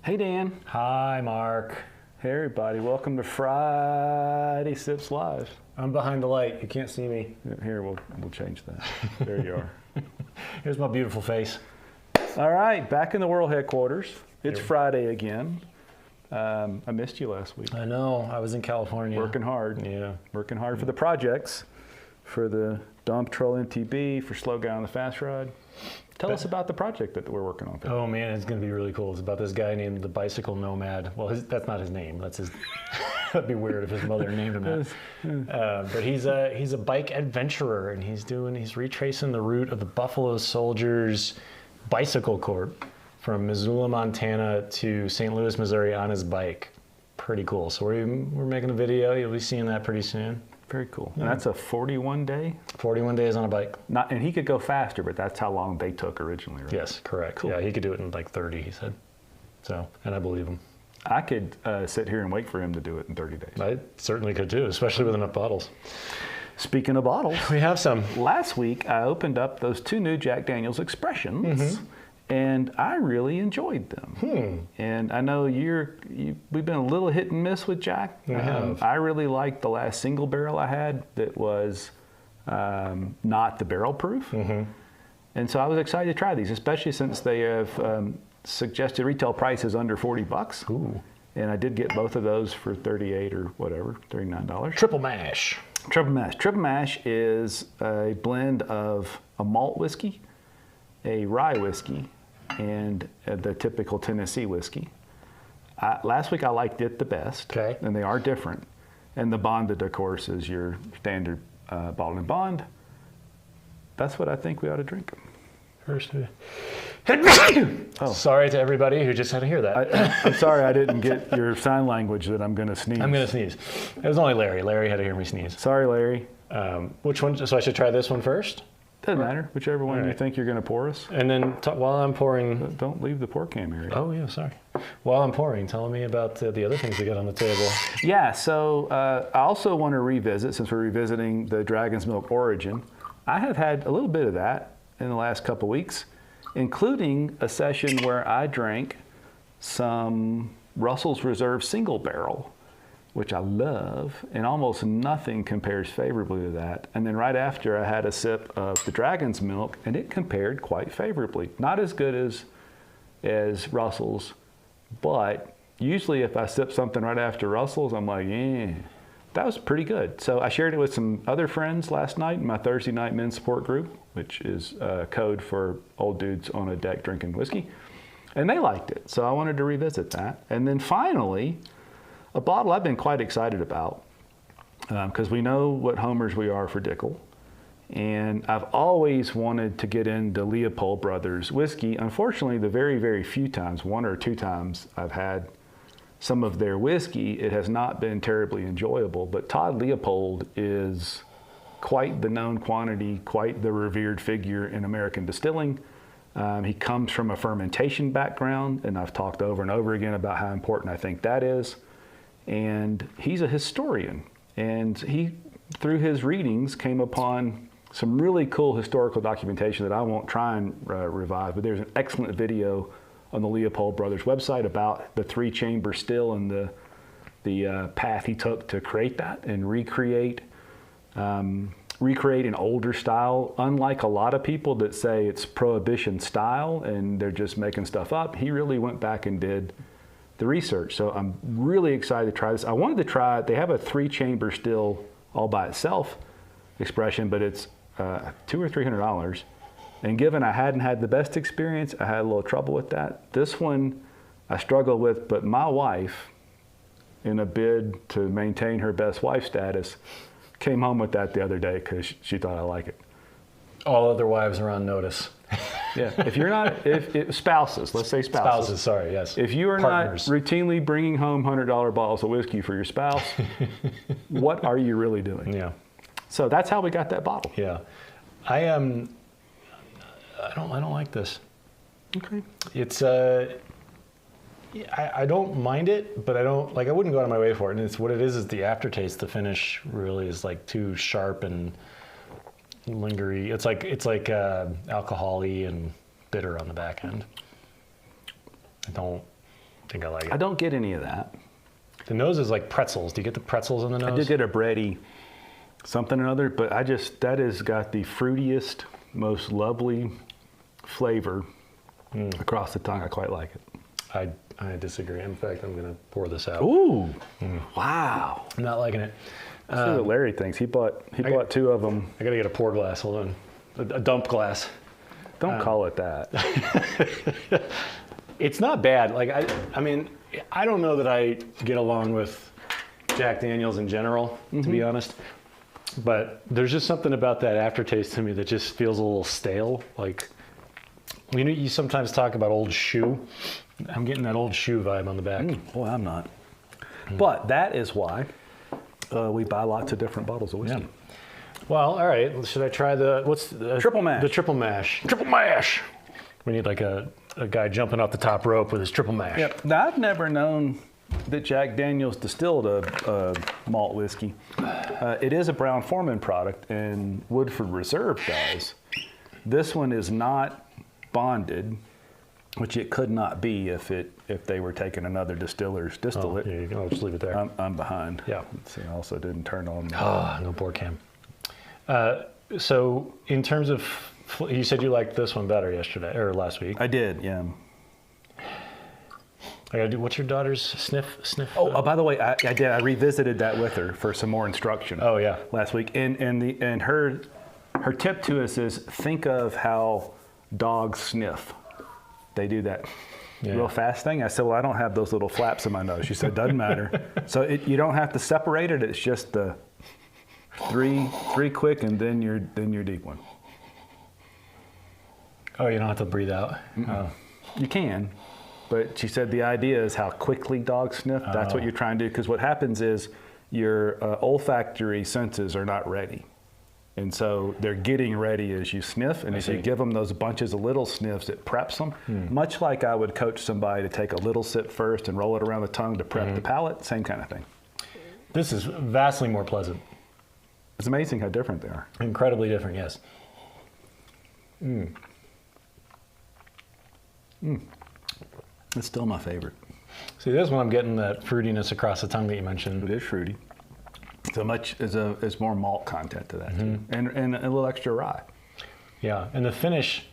Hey, Dan. Hi, Mark. Hey, everybody. Welcome to Friday Sips Live. I'm behind the light. You can't see me. Here, we'll change that. There you are. Here's my beautiful face. All right, back in the world headquarters. It's Friday again. I missed you last week. I know. I was in California. Working hard. Yeah. Working hard for the projects, for the Dump Patrol MTB, for Slow Guy on the Fast Ride. Tell us about the project that we're working on. Oh man, it's going to be really cool. It's about this guy named the Bicycle Nomad. Well, that's not his name. That's his. That'd be weird if his mother named him that. But he's a bike adventurer, and he's retracing the route of the Buffalo Soldiers Bicycle Corps from Missoula, Montana to St. Louis, Missouri on his bike. Pretty cool. So we're making a video. You'll be seeing that pretty soon. Very cool. And that's a 41 day? 41 days on a bike. And he could go faster, but that's how long they took originally, right? Yes, correct. Cool. Yeah, he could do it in like 30, he said. So, and I believe him. I could sit here and wait for him to do it in 30 days. I certainly could too, especially with enough bottles. Speaking of bottles, we have some. Last week, I opened up those two new Jack Daniel's Expressions, and I really enjoyed them. And I know we've been a little hit and miss with Jack. I really liked the last single barrel I had that was not the barrel proof. And so I was excited to try these, especially since they have suggested retail prices under $40. Ooh. And I did get both of those for $38 or whatever, $39. Triple mash. Triple mash. Triple mash is a blend of a malt whiskey, a rye whiskey, and the typical Tennessee whiskey. Last week I liked it the best. Okay. And they are different. And the bonded, of course, is your standard bottled and bond. That's what I think we ought to drink. First. Sorry to everybody who just had to hear that. I'm sorry I didn't get your sign language that I'm going to sneeze. I'm going to sneeze. It was only Larry. Larry had to hear me sneeze. Sorry, Larry. Which one? So I should try this one first? Doesn't matter. Whichever one you think you're going to pour us. And then while I'm pouring... Don't leave the pour cam area. Oh, yeah, sorry. While I'm pouring, tell me about the other things we got on the table. Yeah, so I also want to revisit, since we're revisiting the Dragon's Milk origin, I have had a little bit of that in the last couple weeks, including a session where I drank some Russell's Reserve single barrel, which I love, and almost nothing compares favorably to that. And then right after, I had a sip of the Dragon's Milk, and it compared quite favorably. Not as good as Russell's, but usually if I sip something right after Russell's, I'm like, yeah, that was pretty good. So I shared it with some other friends last night in my Thursday night men's support group, which is code for old dudes on a deck drinking whiskey. And they liked it, so I wanted to revisit that. And then finally, a bottle I've been quite excited about, because we know what homers we are for Dickel. And I've always wanted to get into Leopold Brothers whiskey. Unfortunately, the very, very few times, one or two times I've had some of their whiskey, it has not been terribly enjoyable. But Todd Leopold is quite the known quantity, quite the revered figure in American distilling. He comes from a fermentation background, and I've talked over and over again about how important I think that is. And he's a historian, and he, through his readings, came upon some really cool historical documentation that I won't try and revive, but there's an excellent video on the Leopold Brothers website about the three-chamber still and the path he took to create that and recreate an older style. Unlike a lot of people that say it's Prohibition style and they're just making stuff up, he really went back and did the research. So I'm really excited to try this. I wanted to try it. They have a three-chamber still all by itself expression, but it's $200 or $300. And given I hadn't had the best experience, I had a little trouble with that. This one I struggled with, but my wife, in a bid to maintain her best wife status, came home with that the other day because she thought I like it. All other wives are on notice. Yeah, if you're not, if spouses, let's say spouses. Spouses, sorry, yes. If you are Partners. not routinely bringing home $100 bottles of whiskey for your spouse, what are you really doing? Yeah. So that's how we got that bottle. Yeah. I don't like this. Okay. It's I don't mind it, but I wouldn't go out of my way for it. And it's what it is the aftertaste. The finish really is like too sharp and lingery. It's like alcohol-y and bitter on the back end. I don't think I like it. I don't get any of that. The nose is like pretzels. Do you get the pretzels in the nose? I did get a bready something or other, but that has got the fruitiest, most lovely flavor across the tongue. I quite like it. I disagree. In fact, I'm going to pour this out. Ooh, wow. I'm not liking it. Let's see what Larry thinks. He bought two of them. I got to get a pour glass. Hold on. A dump glass. Don't call it that. It's not bad. Like I mean, I don't know that I get along with Jack Daniels in general, to be honest. But there's just something about that aftertaste to me that just feels a little stale. Like, you sometimes talk about old shoe. I'm getting that old shoe vibe on the back. Boy, I'm not. But that is why we buy lots of different bottles of whiskey. Yeah. Well, all right. Should I try the triple mash? The triple mash. Triple mash. We need like a guy jumping off the top rope with his triple mash. Yep. Now, I've never known that Jack Daniels distilled a malt whiskey. It is a Brown-Forman product, and Woodford Reserve does. This one is not bonded, which it could not be if they were taking another distiller's distillate. Here you go. I'll just leave it there. I'm behind. Yeah. Let's see, I also didn't turn on. No pour cam. So in terms of, you said you liked this one better yesterday or last week. I did, yeah. I gotta do. What's your daughter's sniff? Oh, by the way, I did. I revisited that with her for some more instruction. Oh yeah. Last week, and her tip to us is think of how dogs sniff. They do that real fast thing. I said, well, I don't have those little flaps in my nose. She said, doesn't matter. So you don't have to separate it. It's just the three quick, and then your deep one. Oh, you don't have to breathe out. Oh. You can, but she said the idea is how quickly dogs sniff. That's what you're trying to do, because what happens is your olfactory senses are not ready. And so they're getting ready as you sniff, and if you give them those bunches of little sniffs, it preps them. Much like I would coach somebody to take a little sip first and roll it around the tongue to prep the palate, same kind of thing. This is vastly more pleasant. It's amazing how different they are. Incredibly different, yes. It's still my favorite. See, this one I'm getting that fruitiness across the tongue that you mentioned. It is fruity. So much is more malt content to that too, and a little extra rye. Yeah, and the finish,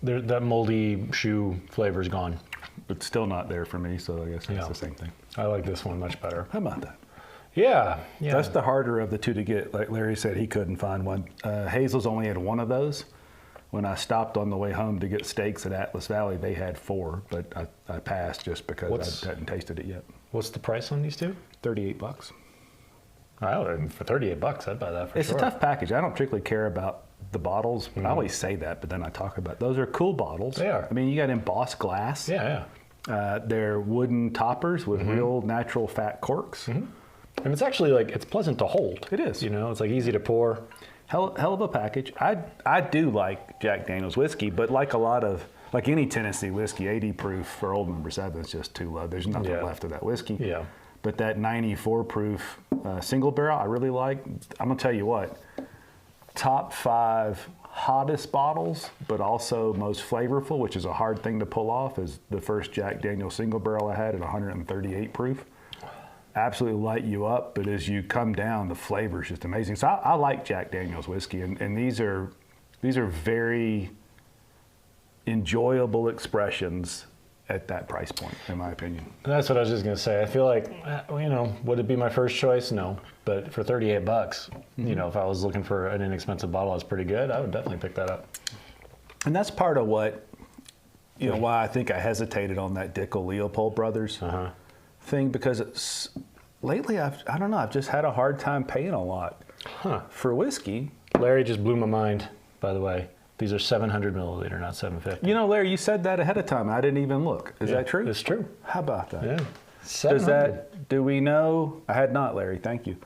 that moldy shoe flavor is gone. It's still not there for me, so I guess it's the same thing. I like this one much better. How about that? Yeah. That's the harder of the two to get. Like Larry said, he couldn't find one. Hazel's only had one of those. When I stopped on the way home to get steaks at Atlas Valley, they had 4, but I passed just because I hadn't tasted it yet. What's the price on these two? $38. For $38, I'd buy that for sure. It's a tough package. I don't particularly care about the bottles. I always say that, but then I talk about those are cool bottles. They are. I mean, you got embossed glass. Yeah. They're wooden toppers with real natural fat corks. And it's actually it's pleasant to hold. It is. It's like easy to pour. Hell of a package. I do like Jack Daniel's whiskey, but like any Tennessee whiskey, 80 proof for Old Number 7 is just too low. There's nothing left of that whiskey. Yeah. But that 94 proof single barrel, I really like. I'm gonna tell you what, top 5 hottest bottles, but also most flavorful, which is a hard thing to pull off, is the first Jack Daniel's single barrel I had at 138 proof. Absolutely light you up, but as you come down, the flavor is just amazing. So I like Jack Daniel's whiskey, and these are very enjoyable expressions at that price point, in my opinion. That's what I was just gonna say. I feel like, would it be my first choice? No, but for $38, if I was looking for an inexpensive bottle that's pretty good, I would definitely pick that up. And that's part of what, why I think I hesitated on that Dickel Leopold Brothers thing, because lately I've just had a hard time paying a lot for whiskey. Larry just blew my mind, by the way. These are 700 milliliter, not 750. Larry, you said that ahead of time. I didn't even look. Is that true? It's true. How about that? Yeah. 700. Do we know? I had not, Larry. Thank you.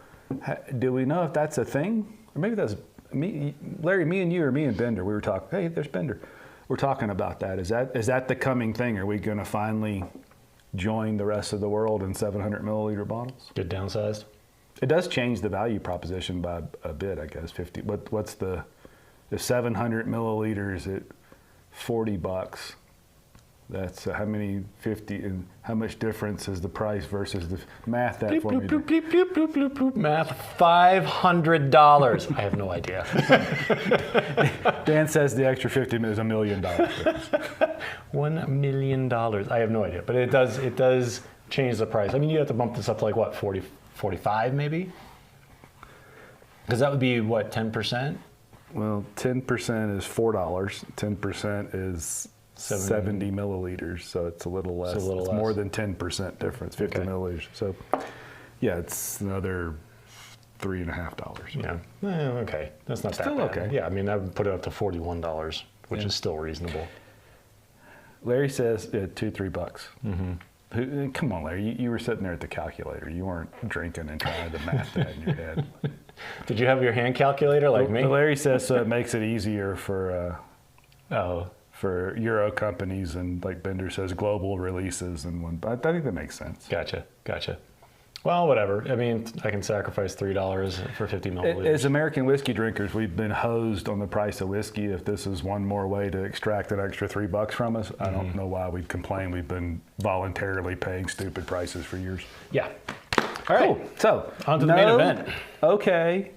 Do we know if that's a thing? Or maybe that's me, Larry, me and you, or me and Bender. We were talking. Hey, there's Bender. We're talking about that. Is that the coming thing? Are we going to finally join the rest of the world in 700 milliliter bottles? Get downsized. It does change the value proposition by a bit, I guess. 50. What's the 700 milliliters at $40? That's how many 50 and how much difference is the price versus the math that Bloop, for bloop, me. bloop, bloop, bloop, bloop, bloop, bloop. Math, $500. I have no idea. Dan says the extra 50 is $1 million. $1 million. I have no idea, but it does change the price. I mean, you have to bump this up to like what, 40, 45 maybe? Because that would be what, 10%? Well, 10% is $4. 10% is 70 milliliters, so it's a little less. It's more than 10% difference, 50 milliliters. So, yeah, it's another $3.50. Yeah. Okay. That's not still that bad. okay. Yeah, I mean, I would put it up to $41, which is still reasonable. Larry says $2-3 bucks. Mm-hmm. Come on, Larry. You were sitting there at the calculator. You weren't drinking and trying to math that in your head. Did you have your hand calculator like me? Larry says so it makes it easier for Euro companies, and like Bender says, global releases. And I think that makes sense. Gotcha. Well, whatever. I mean, I can sacrifice $3 for 50 milliliters. As American whiskey drinkers, we've been hosed on the price of whiskey. If this is one more way to extract an extra $3 from us, I don't know why we'd complain. We've been voluntarily paying stupid prices for years. Yeah. All right. Cool. So on to the main event. Okay.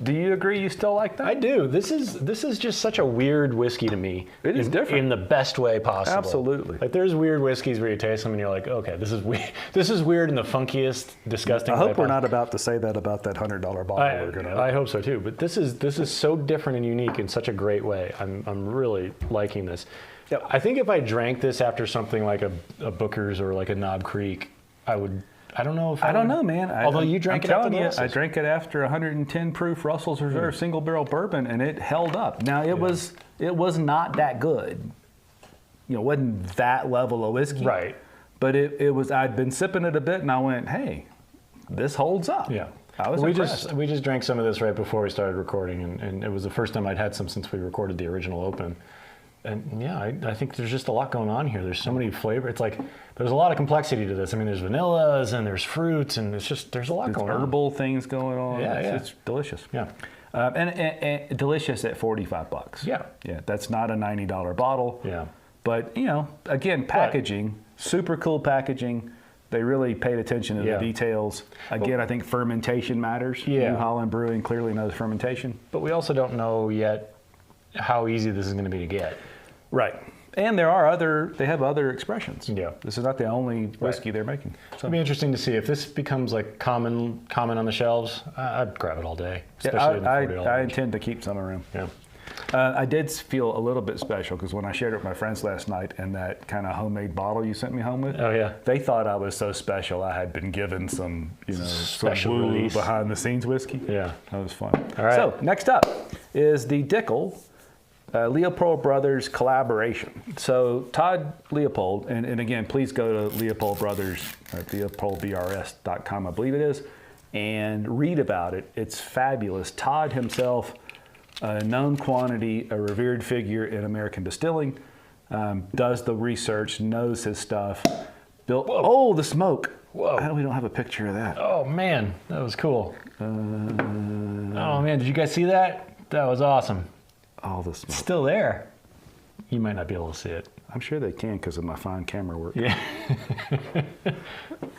Do you agree you still like that? I do. This is just such a weird whiskey to me. It is different. In the best way possible. Absolutely. Like there's weird whiskeys where you taste them and you're like, okay, this is weird. This is weird in the funkiest, disgusting way. I hope we're not about to say that about that $100 bottle we're going to. I hope so too. But this is so different and unique in such a great way. I'm really liking this. Yep. I think if I drank this after something like a Booker's or like a Knob Creek, I would. I don't know if I don't know, man. Although you drank it after the Russells. I drank it after 110 proof Russell's Reserve single barrel bourbon, and it held up. Now it was not that good. You know, it wasn't that level of whiskey. Right. But it was. I'd been sipping it a bit, and I went, "Hey, this holds up." Yeah. I was impressed. We just drank some of this right before we started recording, and it was the first time I'd had some since we recorded the original open. And yeah, I think there's just a lot going on here. There's so many flavors. It's like there's a lot of complexity to this. I mean, there's vanillas and there's fruits, and there's a lot going on. Herbal things going on. Yeah, it's delicious. Yeah. And delicious at $45. Yeah. Yeah. That's not a $90 bottle. Yeah. But again, packaging, super cool packaging. They really paid attention to the details. Again, I think fermentation matters. Yeah. New Holland Brewing clearly knows fermentation. But we also don't know yet how easy this is going to be to get. Right. And they have other expressions. Yeah. This is not the only whiskey they're making. So It'll be interesting to see if this becomes like common on the shelves. I'd grab it all day, especially in the $40 I range. intend to keep some around. Yeah. I did feel a little bit special because when I shared it with my friends last night and that kind of homemade bottle you sent me home with, Oh yeah. they thought I was so special. I had been given some, Special some woo release. behind the scenes whiskey. Yeah. That was fun. All right. So next up is the Dickel Leopold Brothers collaboration. So Todd Leopold, and again, please go to Leopold Brothers at leopoldbrs.com, I believe it is, and read about it. It's fabulous. Todd himself, a known quantity, a revered figure in American distilling, does the research, knows his stuff. The smoke. Whoa. We don't have a picture of that. Oh man, that was cool. Oh man, did you guys see that? That was awesome. All the smoke. Still there. You might not be able to see it. I'm sure they can because of my fine camera work. Yeah.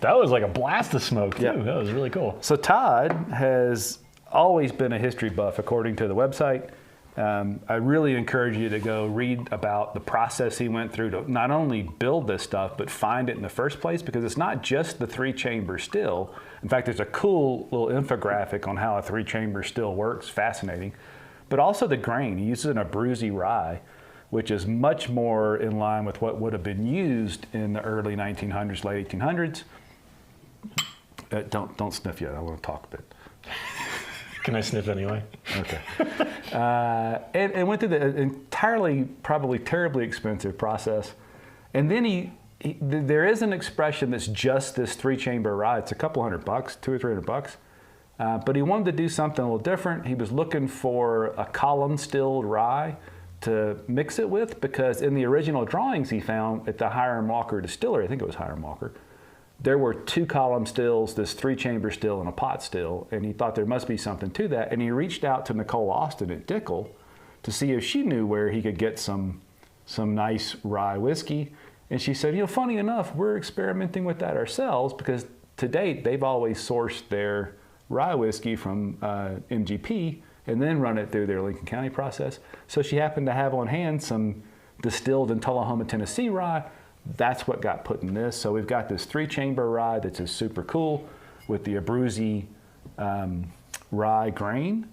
That was like a blast of smoke too. Yeah. That was really cool. So Todd has always been a history buff, according to the website. I really encourage you to go read about the process he went through to not only build this stuff, but find it in the first place, because it's not just the 3-chamber still. In fact, there's a cool little infographic on how a 3-chamber still works, fascinating. But also the grain. He uses a Abruzzi rye, which is much more in line with what would have been used in the early 1900s, late 1800s. Don't sniff yet. I want to talk a bit. Can I sniff anyway? Okay. And went through the entirely, probably terribly expensive process. And then there is an expression that's just this 3-chamber rye. It's a couple $100, $200 or $300. But he wanted to do something a little different. He was looking for a column stilled rye to mix it with, because in the original drawings he found at the Hiram Walker distillery, I think it was Hiram Walker, there were 2 column stills, this 3-chamber still and a pot still, and he thought there must be something to that. And he reached out to Nicole Austin at Dickel to see if she knew where he could get some nice rye whiskey. And she said, funny enough, we're experimenting with that ourselves because to date, they've always sourced their rye whiskey from MGP and then run it through their Lincoln County process. So she happened to have on hand some distilled in Tullahoma, Tennessee rye. That's what got put in this. So we've got this 3-chamber rye that's just super cool with the Abruzzi rye grain.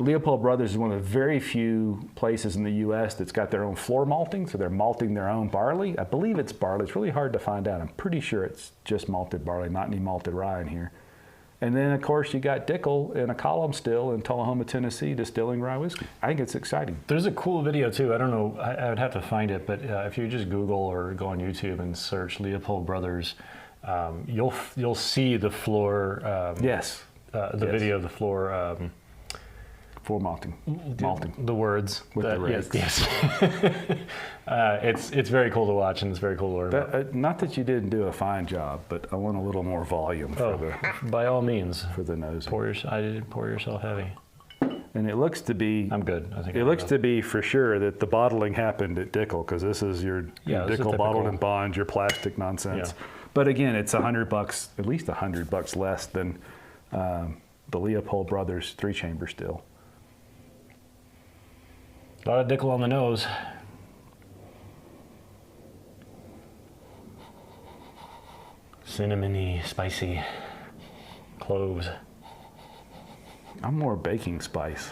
Leopold Brothers is one of the very few places in the U.S. that's got their own floor malting, so they're malting their own barley. I believe it's barley. It's really hard to find out. I'm pretty sure it's just malted barley, not any malted rye in here. And then, of course, you got Dickel in a column still in Tullahoma, Tennessee, distilling rye whiskey. I think it's exciting. There's a cool video, too. I don't know. I would have to find it, but if you just Google or go on YouTube and search Leopold Brothers, you'll see the floor. Yes. Video of the floor. For malting. The words. With the rakes. Yes. It's very cool to watch and it's very cool to learn about. Not that you didn't do a fine job, but I want a little more volume by all means. For the nose. Pour yourself heavy. And it looks to be... I'm good. I think it looks to be for sure that the bottling happened at Dickel because this is your Dickel bottled and bond, your plastic nonsense. Yeah. But again, it's $100, at least $100 less than the Leopold Brothers 3-chamber still. A lot of Dickel on the nose. Cinnamony, spicy, cloves. I'm more baking spice.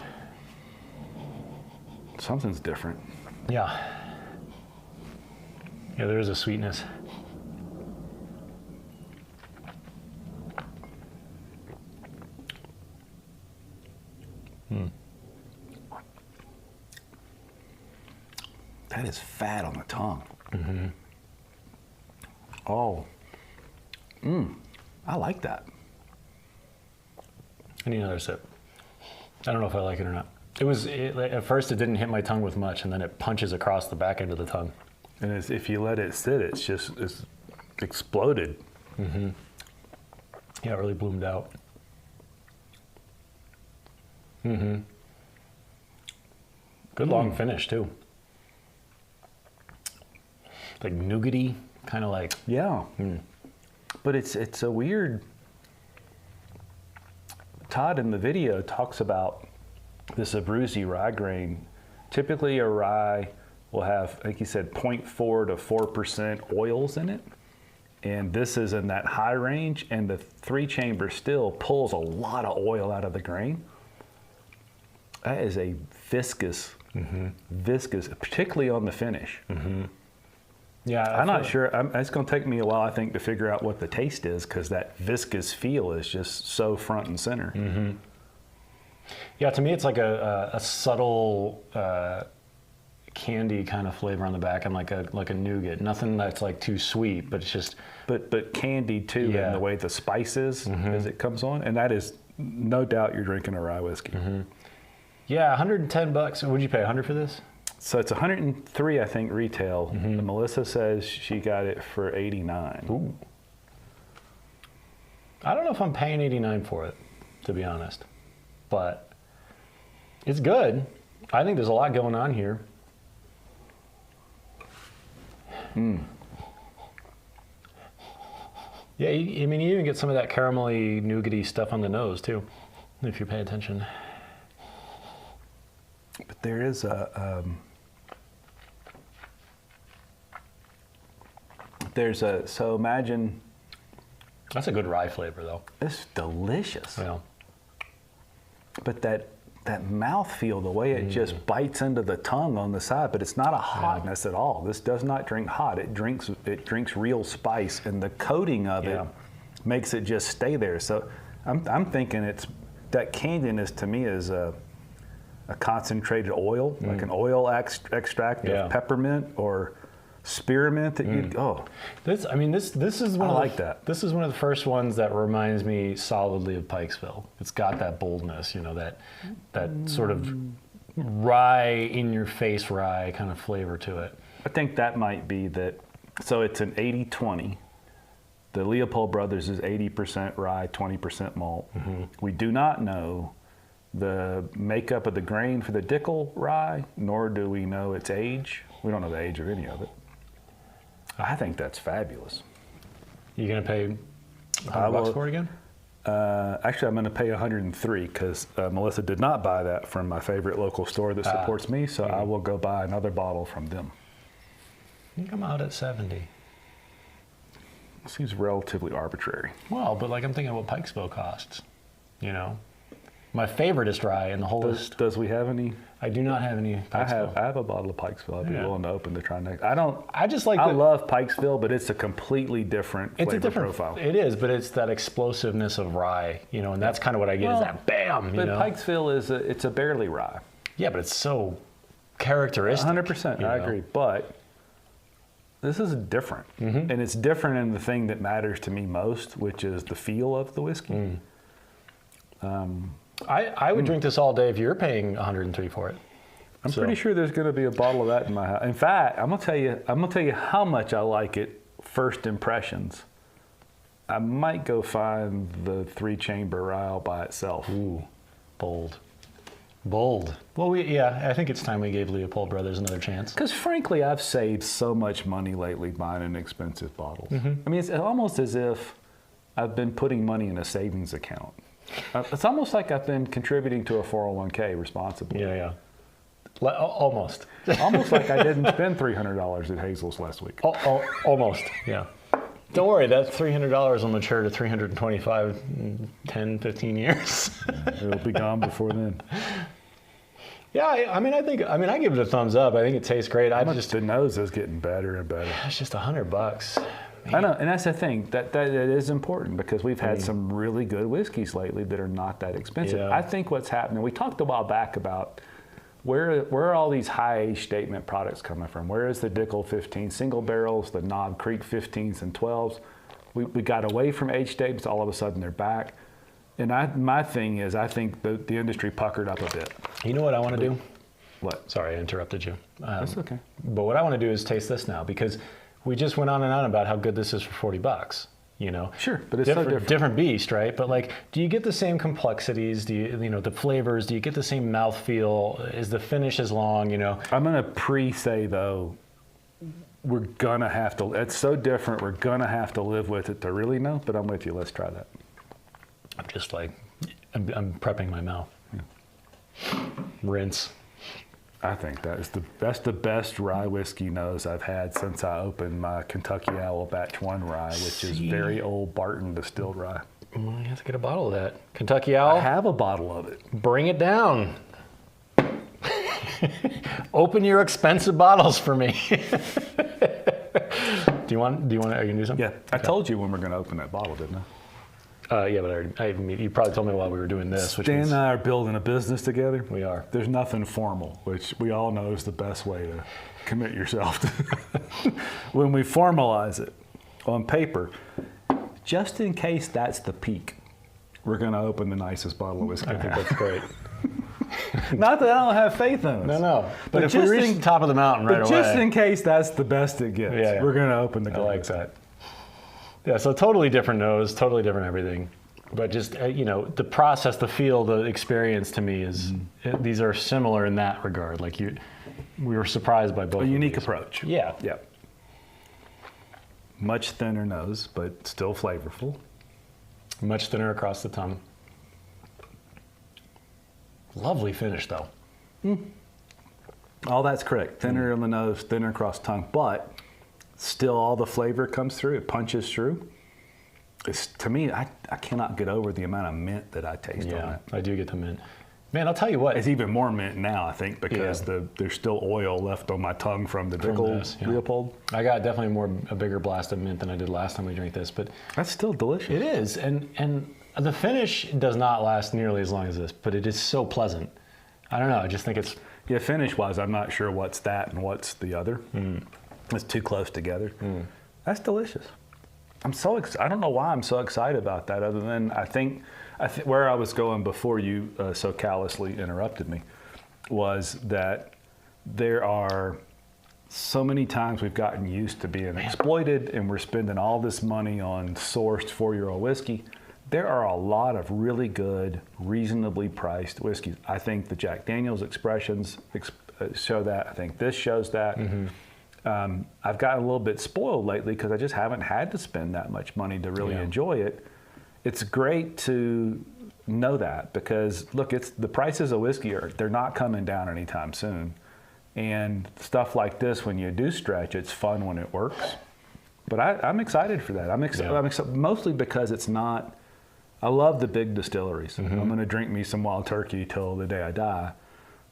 Something's different. Yeah. Yeah, there is a sweetness. That is fat on the tongue. Mm-hmm. Oh. I like that. I need another sip. I don't know if I like it or not. At first it didn't hit my tongue with much, and then it punches across the back end of the tongue. And if you let it sit, it's exploded. Mm-hmm. Yeah, it really bloomed out. Mm-hmm. Good long finish, too. Like nougaty, kind of like... Yeah. But it's a weird... Todd in the video talks about this Abruzzi rye grain. Typically a rye will have, I think he said 0.4 to 4% oils in it. And this is in that high range, and the 3-chamber still pulls a lot of oil out of the grain. That is a viscous, particularly on the finish. Mm-hmm. Yeah, I'm not sure. It's going to take me a while, I think, to figure out what the taste is because that viscous feel is just so front and center. Mm-hmm. Yeah, to me, it's like a subtle candy kind of flavor on the back, and like a nougat. Nothing that's like too sweet, but it's just but candy too, in the way the spice is as it comes on, and that is no doubt you're drinking a rye whiskey. Mm-hmm. Yeah, $110. What'd you pay? 100 for this? So it's 103, I think, retail. And Melissa says she got it for 89. Ooh. I don't know if I'm paying 89 for it, to be honest, but it's good. I think there's a lot going on here. Yeah, I mean, you even get some of that caramelly, nougaty stuff on the nose too, if you pay attention. But there is so imagine. That's a good rye flavor, though. It's delicious. Yeah. But that mouthfeel, the way it just bites into the tongue on the side, but it's not a hotness at all. This does not drink hot. It drinks real spice, and the coating of it makes it just stay there. So I'm thinking it's that candiness to me is a concentrated oil, like an oil extract of peppermint or spearmint that This is one. I like that. This is one of the first ones that reminds me solidly of Pikesville. It's got that boldness, that sort of rye in your face rye kind of flavor to it. I think that might be that. So it's an 80-20. The Leopold Brothers is 80% rye, 20% malt. We do not know the makeup of the grain for the Dickel rye, nor do we know its age. We don't know the age of any of it. I think that's fabulous. You going to pay I will- $100 for it again? Actually, I'm going to pay 103 because Melissa did not buy that from my favorite local store that supports me, so I will go buy another bottle from them. You come out at 70. Seems relatively arbitrary. Well, but like I'm thinking what Pikesville costs, you know. My favoriteest rye in the whole list. Does we have any? I do not have any Pikesville. I have a bottle of Pikesville. I'd be Yeah. willing to open to try next. I just like I love Pikesville, but it's a completely different it's flavor a different profile. It is, but it's that explosiveness of rye, you know, and that's kind of what I get is that bam, you But know. Pikesville it's a barely rye. Yeah, but it's so characteristic. 100%, you I know. agree. But this is different, Mm-hmm. and it's different in the thing that matters to me most, which is the feel of the whiskey. I would drink this all day if you're paying 103 for it. I'm pretty sure there's going to be a bottle of that in my house. In fact, I'm gonna tell you how much I like it. First impressions. I might go find the 3-chamber rye by itself. Ooh, bold. Well, I think it's time we gave Leopold Brothers another chance. Because frankly, I've saved so much money lately buying inexpensive bottles. Mm-hmm. I mean, it's almost as if I've been putting money in a savings account. It's almost like I've been contributing to a 401k responsibly. Yeah. Almost. Almost like I didn't spend $300 at Hazel's last week. Almost. Yeah. Don't worry, that $300 will mature to $325 in 10, 15 years. It'll be gone before then. Yeah, I give it a thumbs up. I think it tastes great. The nose is getting better and better. It's just $100. I know, and that's the thing. That is important because we've had some really good whiskeys lately that are not that expensive. Yeah. I think what's happening, we talked a while back about where are all these high age statement products coming from? Where is the Dickel 15 single barrels, the Knob Creek 15s and 12s? We got away from age statements. All of a sudden they're back. And my thing is, I think the industry puckered up a bit. You know what I want to do? What? Sorry, I interrupted you. That's okay. But what I want to do is taste this now because we just went on and on about how good this is for $40. You know, Sure, but it's so different. beast, right? But like, do you get the same complexities? Do you know the flavors? Do you get the same mouthfeel? Is the finish as long? You know, I'm gonna pre-say though, we're gonna have to. It's so different. We're gonna have to live with it to really know. But I'm with you. Let's try that. I'm just like, I'm prepping my mouth. Rinse. I think that's the best rye whiskey nose I've had since I opened my Kentucky Owl Batch 1 rye, which is very old Barton distilled rye. Well, you have to get a bottle of that. Kentucky Owl. I have a bottle of it. Bring it down. Open your expensive bottles for me. Are you gonna do something? Yeah, I told you when we're going to open that bottle, didn't I? Yeah, but you probably told me while we were doing this. Which Stan means and I are building a business together. we are. There's nothing formal, which we all know is the best way to commit yourself to. When we formalize it on paper, just in case that's the peak, we're going to open the nicest bottle of whiskey. I think that's great. Not that I don't have faith in us. No. But if we just reach the top of the mountain right But away. just in case that's the best it gets, Yeah. we're going to open the I glass. like that. Yeah, so totally different nose, totally different everything. But just, the process, the feel, the experience to me is, these are similar in that regard. Like we were surprised by both. A of unique these. approach. Yeah. Yeah. Much thinner nose, but still flavorful. Much thinner across the tongue. Lovely finish, though. All that's correct. Thinner on the nose, thinner across the tongue, but still all the flavor comes through. It punches through. To me, I cannot get over the amount of mint that I taste on Yeah, it. I do get the mint. Man, I'll tell you what. It's even more mint now, I think, because there's still oil left on my tongue from the Dickel Leopold. I got definitely a bigger blast of mint than I did last time we drank this, but That's still delicious. it is, and the finish does not last nearly as long as this, but it is so pleasant. I don't know. I just think it's Yeah, finish-wise, I'm not sure what's that and what's the other. It's too close together. That's delicious. I don't know why I'm so excited about that, other than I think where I was going before you so callously interrupted me was that there are so many times we've gotten used to being exploited, and we're spending all this money on sourced 4-year-old whiskey. There are a lot of really good, reasonably priced whiskeys. I think the Jack Daniel's expressions show that. I think this shows that. I've gotten a little bit spoiled lately because I just haven't had to spend that much money to really enjoy it. It's great to know that because, look, the prices of whiskey they're not coming down anytime soon. And stuff like this, when you do stretch, it's fun when it works. But I'm excited for that. I'm excited mostly because it's not. I love the big distilleries. I'm going to drink me some Wild Turkey till the day I die.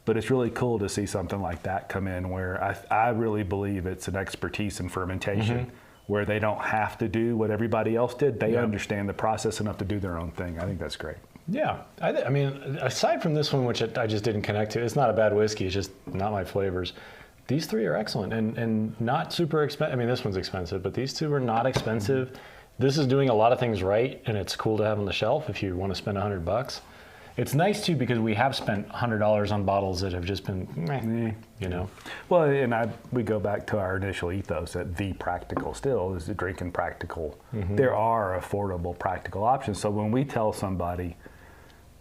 But it's really cool to see something like that come in where I really believe it's an expertise in fermentation where they don't have to do what everybody else did. They understand the process enough to do their own thing. I think that's great. Yeah. I mean, aside from this one, which I just didn't connect to, it's not a bad whiskey. It's just not my flavors. These three are excellent and not super expensive. I mean, this one's expensive, but these two are not expensive. This is doing a lot of things right, and it's cool to have on the shelf if you want to spend $100. It's nice too because we have spent $100 on bottles that have just been, you know. Well, and we go back to our initial ethos that the practical still is the drinking practical. There are affordable practical options. So when we tell somebody,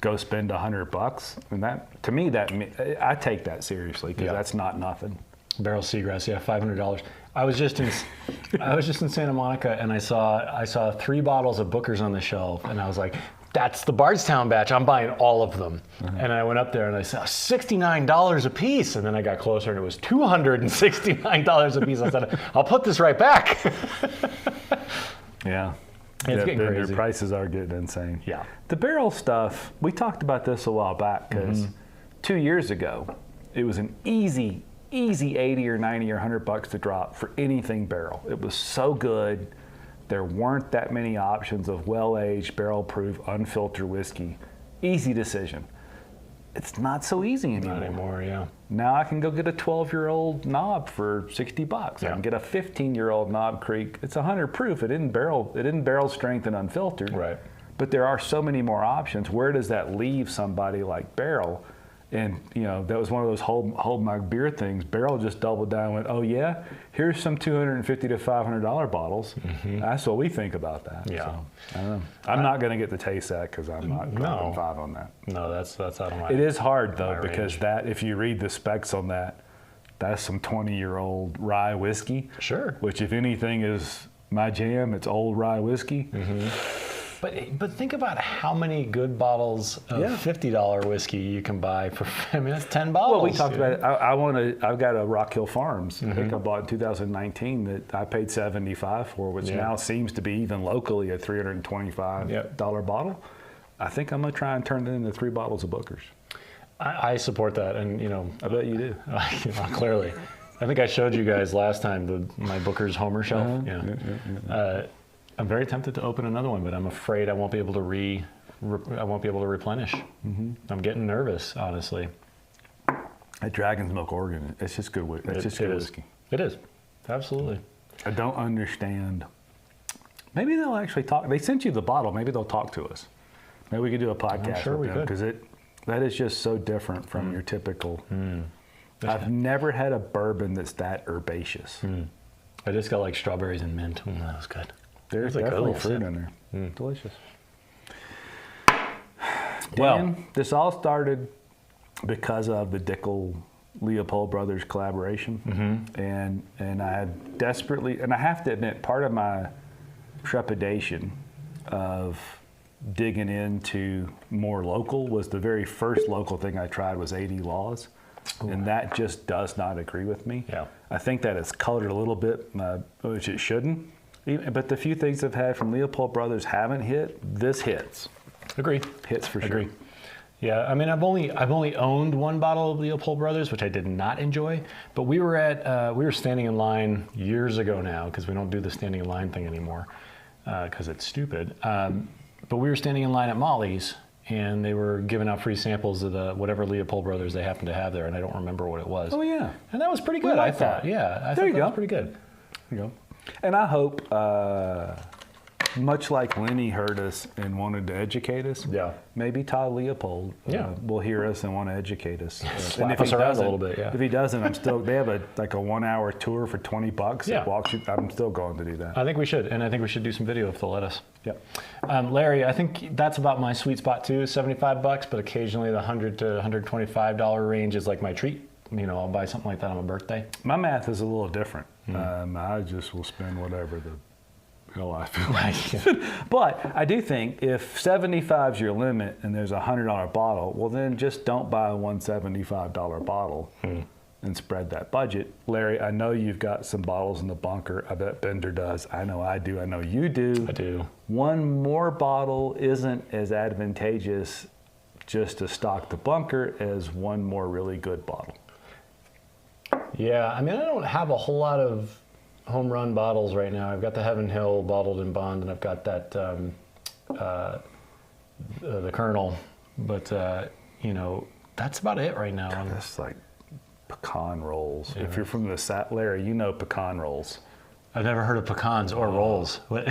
go spend $100, and that to me I take that seriously because that's not nothing. Barrel Seagrass, $500. I was just in Santa Monica and I saw 3 bottles of Booker's on the shelf and I was like, that's the Bardstown batch. I'm buying all of them. And I went up there and I said, $69 a piece. And then I got closer and it was $269 a piece. I said, I'll put this right back. Yeah. It's getting crazy. Their prices are getting insane. Yeah. The barrel stuff, we talked about this a while back because 2 years ago, it was an easy 80 or 90 or $100 to drop for anything barrel. It was so good. There weren't that many options of well-aged, barrel-proof, unfiltered whiskey. Easy decision. It's not so easy anymore. Not anymore, yeah. Now I can go get a 12-year-old knob for $60. I can get a 15-year-old Knob Creek. It's 100 proof. It isn't barrel strength and unfiltered. Right. But there are so many more options. Where does that leave somebody like Barrel? And, you know, that was one of those hold my beer things. Barrel just doubled down and went, oh, yeah, here's some $250 to $500 bottles. That's what we think about that. Yeah. So, I don't know. I'm not going to get the taste that because I'm not dropping 5 on that. No, that's out of my It is hard, though, my because range. if you read the specs on that, that's some 20-year-old rye whiskey. Sure. Which, if anything is my jam, it's old rye whiskey. But think about how many good bottles of $50 whiskey you can buy for. I mean, that's 10 bottles. Well, we talked about it. I've got a Rock Hill Farms. I think I bought in 2019 that I paid $75 for, which now seems to be even locally a $325 bottle. I think I'm gonna try and turn it into 3 bottles of Booker's. I support that, and you know, I bet you do. Clearly, I think I showed you guys last time my Booker's Homer shelf. I'm very tempted to open another one, but I'm afraid I won't be able to replenish. I'm getting nervous, honestly. At Dragon's Milk, Oregon, it's just good. It's just good whiskey. It is, absolutely. I don't understand. Maybe they'll actually talk. They sent you the bottle. Maybe they'll talk to us. Maybe we could do a podcast with them because that is just so different from your typical. I've never had a bourbon that's that herbaceous. I just got like strawberries and mint. That was good. There's definitely fruit in there. Delicious. Well, this all started because of the Dickel Leopold brothers collaboration, and I had desperately, and I have to admit, part of my trepidation of digging into more local was the very first local thing I tried was 80 Laws. And that just does not agree with me. Yeah. I think that it's colored a little bit, which it shouldn't. But the few things I've had from Leopold Brothers haven't hit. This hits. Agree. Hits for sure. Agree. Yeah, I mean, I've only owned 1 bottle of Leopold Brothers, which I did not enjoy. But we were standing in line years ago now because we don't do the standing in line thing anymore because it's stupid. But we were standing in line at Molly's. And they were giving out free samples of the whatever Leopold Brothers they happened to have there, and I don't remember what it was. Oh yeah, and that was pretty good. I thought. Yeah, I thought that was pretty good. There you go. And I hope, much like Lenny heard us and wanted to educate us, maybe Todd Leopold will hear us and want to educate us. And if us around a little bit. Yeah. If he doesn't, they have a 1-hour tour for $20. Yeah. That walks you. I'm still going to do that. I think we should, and I think we should do some video if they'll let us. Yep. Larry, I think that's about my sweet spot too, $75, but occasionally the $100 to $125 range is like my treat. You know, I'll buy something like that on my birthday. My math is a little different. I just will spend whatever the hell I feel like. But I do think if 75 is your limit and there's a $100 bottle, well then just don't buy a $175 bottle and spread that budget. Larry, I know you've got some bottles in the bunker. I bet Bender does. I know I do. I know you do. I do. One more bottle isn't as advantageous just to stock the bunker as one more really good bottle. Yeah, I mean, I don't have a whole lot of home run bottles right now. I've got the Heaven Hill bottled in bond, and I've got that the Colonel, but you know, that's about it right now. That's like pecan rolls. Yeah. If you're from the Larry, you know pecan rolls. I've never heard of pecans or rolls. What?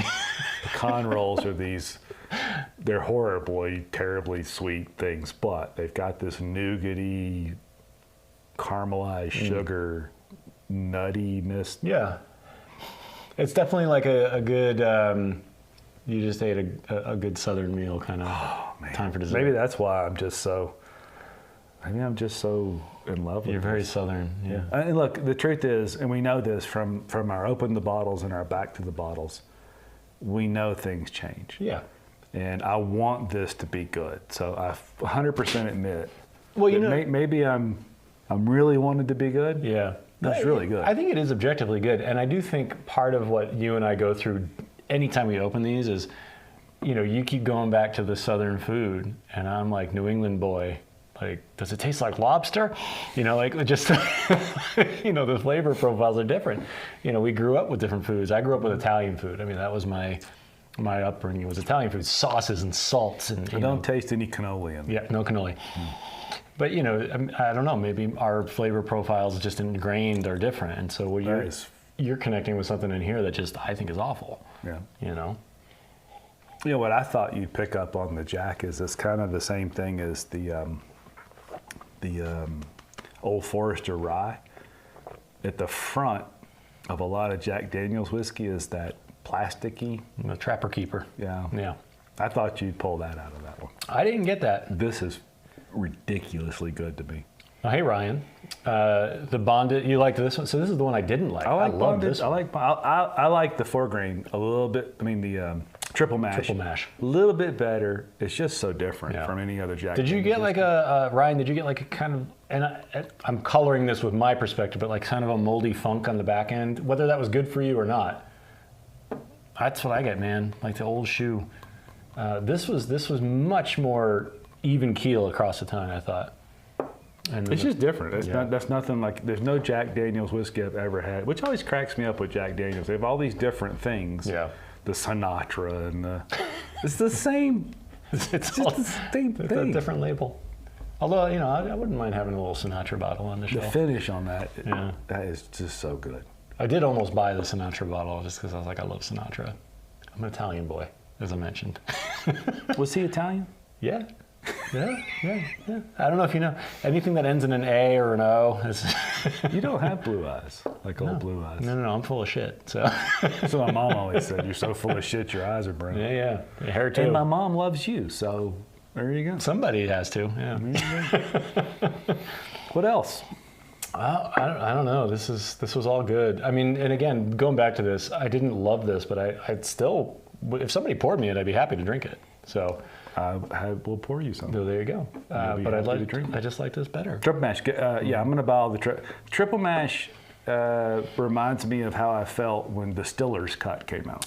Pecan rolls are these. They're horribly, terribly sweet things, but they've got this nougaty, caramelized sugar, nuttiness. Yeah. It's definitely like a good, you just ate a good Southern meal kind of time for dessert. Maybe that's why I'm just so in love with it. You're very Southern. Yeah. And look, the truth is, and we know this from our open the bottles and our back to the bottles, we know things change. Yeah. And I want this to be good. So I 100% admit. Well, you know, maybe I'm really wanted to be good. Yeah. That's really good. I think it is objectively good. And I do think part of what you and I go through anytime we open these is, you know, you keep going back to the Southern food, and I'm like, New England boy, like, does it taste like lobster? You know, like, just, you know, the flavor profiles are different. You know, we grew up with different foods. I grew up with Italian food. I mean, that was my upbringing was Italian food, sauces and salts. And I don't taste any cannoli in there. Yeah, no cannoli. But, you know, I don't know, maybe our flavor profiles just ingrained are different. And so you're connecting with something in here that just I think is awful. Yeah. You know? You know, what I thought you'd pick up on the Jack is it's kind of the same thing as the Old Forester rye. At the front of a lot of Jack Daniel's whiskey is that plasticky. The Trapper Keeper. Yeah. Yeah. I thought you'd pull that out of that one. I didn't get that. This is ridiculously good to me. Oh, hey, Ryan. The bonded, you liked this one? So this is the one I didn't like. I love this one. I like the 4 grain a little bit. I mean, the triple mash. Triple mash. A little bit better. It's just so different from any other Jack Did you Daniel's get like Ryan, did you get like a kind of, and I'm coloring this with my perspective, but like kind of a moldy funk on the back end, whether that was good for you or not? That's what I get, man. Like the old shoe. This was much more even keel across the tongue, I thought. And it's just different. That's nothing like, there's no Jack Daniel's whiskey I've ever had, which always cracks me up with Jack Daniel's. They have all these different things. Yeah. The Sinatra and it's the same. It's just the same thing. It's a different label. Although, you know, I wouldn't mind having a little Sinatra bottle on the show. The finish on that, that is just so good. I did almost buy the Sinatra bottle just because I was like, I love Sinatra. I'm an Italian boy, as I mentioned. Was he Italian? Yeah. Yeah. I don't know if you know. Anything that ends in an A or an O is... You don't have blue eyes, like old blue eyes. No, I'm full of shit. So that's what my mom always said. You're so full of shit, your eyes are brown. Yeah. Your hair too. And my mom loves you, so there you go. Somebody has to, yeah. What else? I don't know. This was all good. I mean, and again, going back to this, I didn't love this, but I'd still, if somebody poured me it, I'd be happy to drink it. So I will pour you some. So there you go. But I just like this better. Triple mash. I'm going to buy all the triple mash. Reminds me of how I felt when Distiller's Cut came out.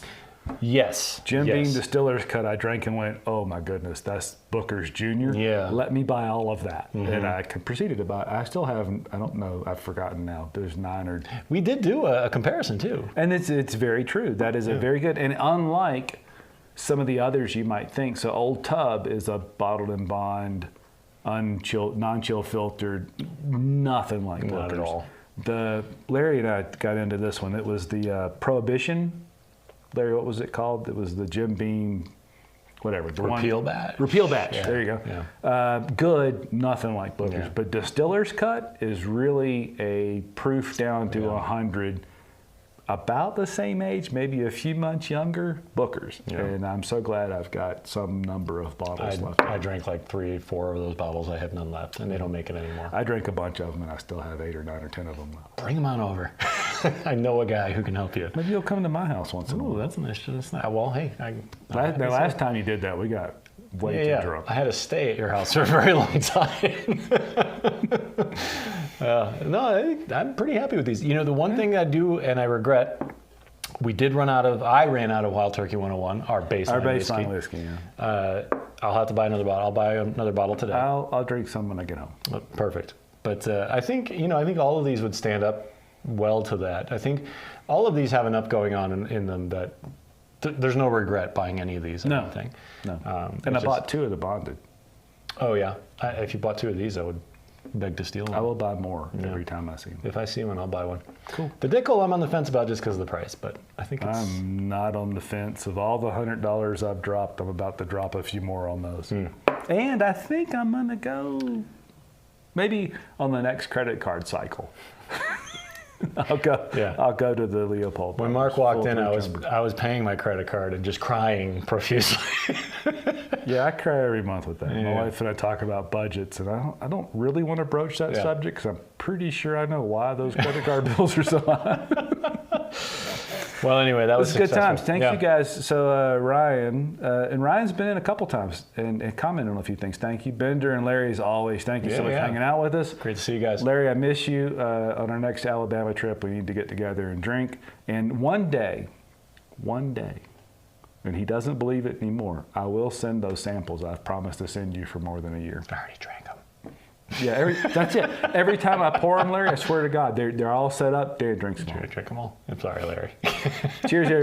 Yes. Jim Beam Distiller's Cut, I drank and went, oh my goodness, that's Booker's Jr. Yeah. Let me buy all of that. Mm-hmm. And I proceeded to buy, I still haven't, I don't know, I've forgotten now. There's 9 or... We did do a comparison too. And it's very true. That is a very good, and unlike some of the others you might think, so Old Tub is a bottled and bond, unchilled, non-chill filtered, nothing like Booker's. Not at all. Larry and I got into this one. It was the Prohibition. Larry, what was it called? It was the Jim Beam, whatever. Repeal Batch. Repeal Batch. Yeah. There you go. Yeah. Good, nothing like Booker's. Yeah. But Distiller's Cut is really a proof down to 100. About the same age, maybe a few months younger, Booker's. Yeah. And I'm so glad I've got some number of bottles left. I drank like 3 or 4 of those bottles. I have none left, and they don't make it anymore. I drank a bunch of them, and I still have 8 or 9 or 10 of them left. Bring them on over. I know a guy who can help you. Maybe you'll come to my house once in a Oh, while. that's nice. That's nice. Well, hey, The last time you did that, we got way too drunk. I had to stay at your house for a very long time. No, I'm pretty happy with these. You know, the one thing I do, and I regret, I ran out of Wild Turkey 101, our baseline whiskey. Yeah. I'll have to buy another bottle. I'll buy another bottle today. I'll drink some when I get home. Perfect. But I think all of these would stand up well to that. I think all of these have enough going on in them that there's no regret buying any of these. I don't think. No. And I bought 2 of the bonded. Oh yeah. If you bought 2 of these, I would beg to steal one. I will buy more every time I see them. If I see one, I'll buy one. Cool. The Dickel, I'm on the fence about just because of the price, but I think I'm not on the fence. Of all the $100 I've dropped, I'm about to drop a few more on those. And I think I'm gonna go maybe on the next credit card cycle. I'll go to the Leopold. When Mark walked in, I was paying my credit card and just crying profusely. Yeah, I cry every month with that. My wife and I talk about budgets, and I don't really want to broach that subject because I'm pretty sure I know why those credit card bills are so high. Well, anyway, that was good times. Thank you guys. So Ryan, and Ryan's been in a couple times and commented on a few things. Thank you. Bender and Larry, as always, thank you so much for hanging out with us. Great to see you guys. Larry, I miss you. On our next Alabama trip, we need to get together and drink. And one day, and he doesn't believe it anymore, I will send those samples I've promised to send you for more than a year. I already drank them. Yeah, that's it. Every time I pour them, Larry, I swear to God, they're all set up. Dan drinks them all. Drink them all. I'm sorry, Larry. Cheers, everybody.